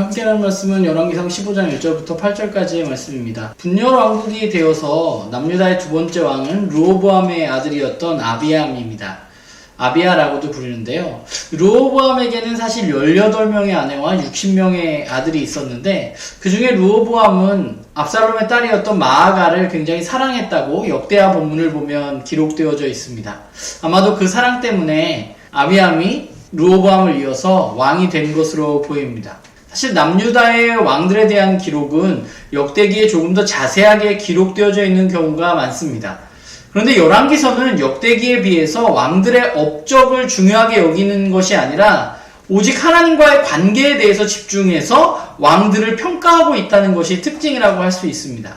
함께 하는 말씀은 열왕기상 15장 1절부터 8절까지의 말씀입니다. 분열 왕국이 되어서 남유다의 두 번째 왕은 르호보암의 아들이었던 아비암입니다. 아비야라고도 부르는데요. 르호보암에게는 사실 18명의 아내와 60명의 아들이 있었는데 그 중에 르호보암은 압살롬의 딸이었던 마아가를 굉장히 사랑했다고 역대하 본문을 보면 기록되어져 있습니다. 아마도 그 사랑 때문에 아비암이 르호보암을 이어서 왕이 된 것으로 보입니다. 사실 남유다의 왕들에 대한 기록은 역대기에 조금 더 자세하게 기록되어져 있는 경우가 많습니다. 그런데 열왕기서는 역대기에 비해서 왕들의 업적을 중요하게 여기는 것이 아니라 오직 하나님과의 관계에 대해서 집중해서 왕들을 평가하고 있다는 것이 특징이라고 할 수 있습니다.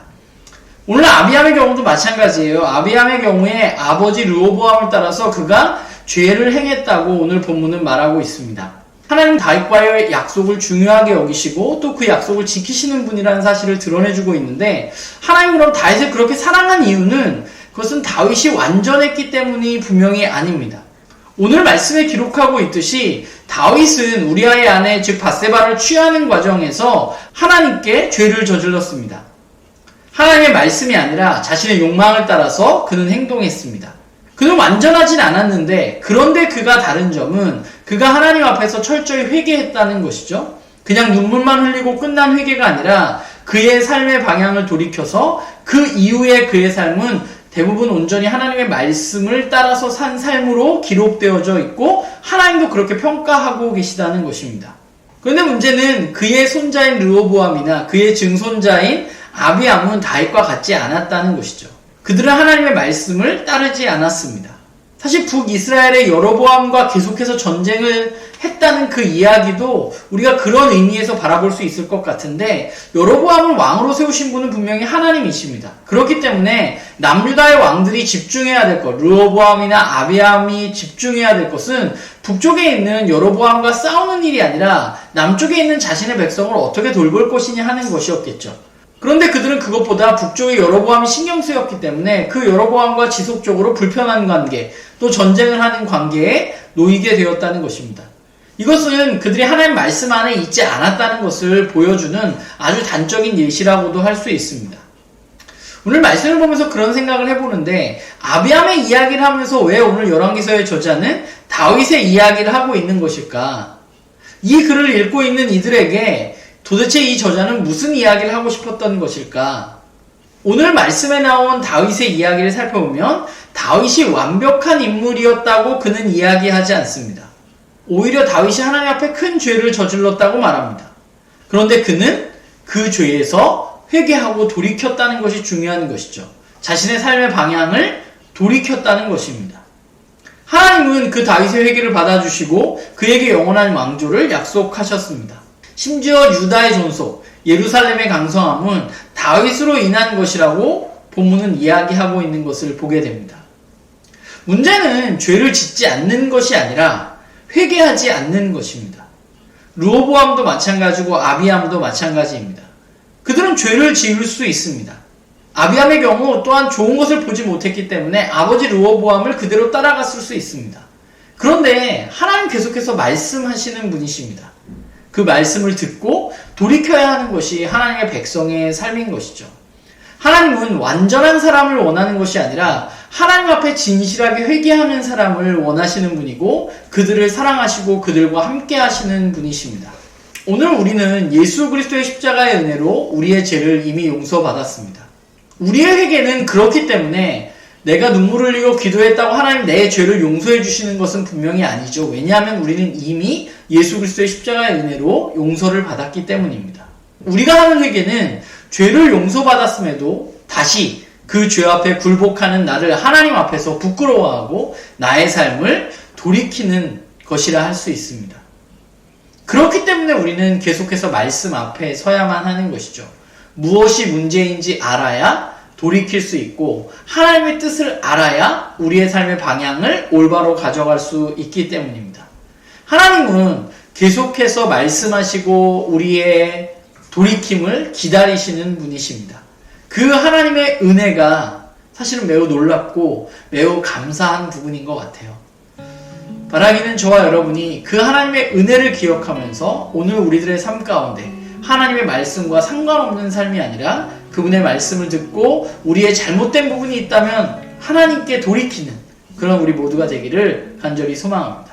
오늘 아비암의 경우도 마찬가지예요. 아비암의 경우에 아버지 르호보암을 따라서 그가 죄를 행했다고 오늘 본문은 말하고 있습니다. 하나님 다윗과의 약속을 중요하게 여기시고 또 그 약속을 지키시는 분이라는 사실을 드러내주고 있는데 하나님 그럼 다윗을 그렇게 사랑한 이유는 그것은 다윗이 완전했기 때문이 분명히 아닙니다. 오늘 말씀에 기록하고 있듯이 다윗은 우리아의 아내 즉 밧세바를 취하는 과정에서 하나님께 죄를 저질렀습니다. 하나님의 말씀이 아니라 자신의 욕망을 따라서 그는 행동했습니다. 그는 완전하진 않았는데 그런데 그가 다른 점은 그가 하나님 앞에서 철저히 회개했다는 것이죠. 그냥 눈물만 흘리고 끝난 회개가 아니라 그의 삶의 방향을 돌이켜서 그 이후에 그의 삶은 대부분 온전히 하나님의 말씀을 따라서 산 삶으로 기록되어져 있고 하나님도 그렇게 평가하고 계시다는 것입니다. 그런데 문제는 그의 손자인 르호보암이나 그의 증손자인 아비암은 다윗과 같지 않았다는 것이죠. 그들은 하나님의 말씀을 따르지 않았습니다. 사실 북이스라엘의 여로보암과 계속해서 전쟁을 했다는 그 이야기도 우리가 그런 의미에서 바라볼 수 있을 것 같은데 여로보암을 왕으로 세우신 분은 분명히 하나님이십니다. 그렇기 때문에 남유다의 왕들이 집중해야 될 것, 르호보암이나 아비암이 집중해야 될 것은 북쪽에 있는 여로보암과 싸우는 일이 아니라 남쪽에 있는 자신의 백성을 어떻게 돌볼 것이냐 하는 것이었겠죠. 그런데 그들은 그것보다 북쪽의 여로보암이 신경 쓰였기 때문에 그 여로보암과 지속적으로 불편한 관계, 또 전쟁을 하는 관계에 놓이게 되었다는 것입니다. 이것은 그들이 하나님 말씀 안에 있지 않았다는 것을 보여주는 아주 단적인 예시라고도 할 수 있습니다. 오늘 말씀을 보면서 그런 생각을 해보는데 아비암의 이야기를 하면서 왜 오늘 열왕기서의 저자는 다윗의 이야기를 하고 있는 것일까? 이 글을 읽고 있는 이들에게 도대체 이 저자는 무슨 이야기를 하고 싶었던 것일까? 오늘 말씀에 나온 다윗의 이야기를 살펴보면 다윗이 완벽한 인물이었다고 그는 이야기하지 않습니다. 오히려 다윗이 하나님 앞에 큰 죄를 저질렀다고 말합니다. 그런데 그는 그 죄에서 회개하고 돌이켰다는 것이 중요한 것이죠. 자신의 삶의 방향을 돌이켰다는 것입니다. 하나님은 그 다윗의 회개를 받아주시고 그에게 영원한 왕조를 약속하셨습니다. 심지어 유다의 존속, 예루살렘의 강성함은 다윗으로 인한 것이라고 본문은 이야기하고 있는 것을 보게 됩니다. 문제는 죄를 짓지 않는 것이 아니라 회개하지 않는 것입니다. 르호보암도 마찬가지고 아비암도 마찬가지입니다. 그들은 죄를 지을 수 있습니다. 아비암의 경우 또한 좋은 것을 보지 못했기 때문에 아버지 르호보암을 그대로 따라갔을 수 있습니다. 그런데 하나님 계속해서 말씀하시는 분이십니다. 그 말씀을 듣고 돌이켜야 하는 것이 하나님의 백성의 삶인 것이죠. 하나님은 완전한 사람을 원하는 것이 아니라 하나님 앞에 진실하게 회개하는 사람을 원하시는 분이고 그들을 사랑하시고 그들과 함께 하시는 분이십니다. 오늘 우리는 예수 그리스도의 십자가의 은혜로 우리의 죄를 이미 용서받았습니다. 우리의 회개는 그렇기 때문에 내가 눈물을 흘리고 기도했다고 하나님 내 죄를 용서해 주시는 것은 분명히 아니죠. 왜냐하면 우리는 이미 예수 그리스도의 십자가의 은혜로 용서를 받았기 때문입니다. 우리가 하는 회개는 죄를 용서받았음에도 다시 그 죄 앞에 굴복하는 나를 하나님 앞에서 부끄러워하고 나의 삶을 돌이키는 것이라 할 수 있습니다. 그렇기 때문에 우리는 계속해서 말씀 앞에 서야만 하는 것이죠. 무엇이 문제인지 알아야 돌이킬 수 있고 하나님의 뜻을 알아야 우리의 삶의 방향을 올바로 가져갈 수 있기 때문입니다. 하나님은 계속해서 말씀하시고 우리의 돌이킴을 기다리시는 분이십니다. 그 하나님의 은혜가 사실은 매우 놀랍고 매우 감사한 부분인 것 같아요. 바라기는 저와 여러분이 그 하나님의 은혜를 기억하면서 오늘 우리들의 삶 가운데 하나님의 말씀과 상관없는 삶이 아니라 그분의 말씀을 듣고 우리의 잘못된 부분이 있다면 하나님께 돌이키는 그런 우리 모두가 되기를 간절히 소망합니다.